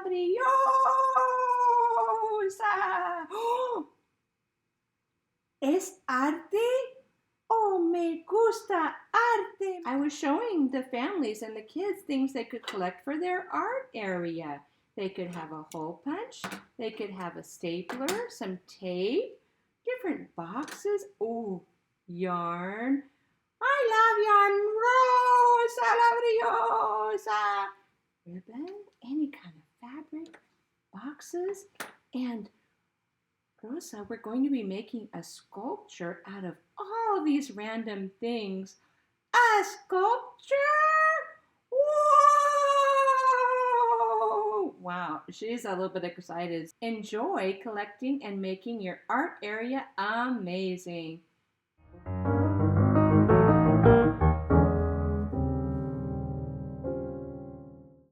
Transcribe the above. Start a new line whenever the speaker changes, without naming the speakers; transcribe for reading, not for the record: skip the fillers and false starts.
¡Oh! ¿Es arte? Oh, me gusta arte. I was showing the families and the kids things they could collect for their art area. They could have a hole punch. They could have a stapler, some tape, different boxes. Oh, yarn. I love yarn. Rosa, ribbon, any kind of fabric, boxes, and Rosa, we're going to be making a sculpture out of all these random things. A sculpture? Whoa! Wow, she's a little bit excited. Enjoy collecting and making your art area amazing.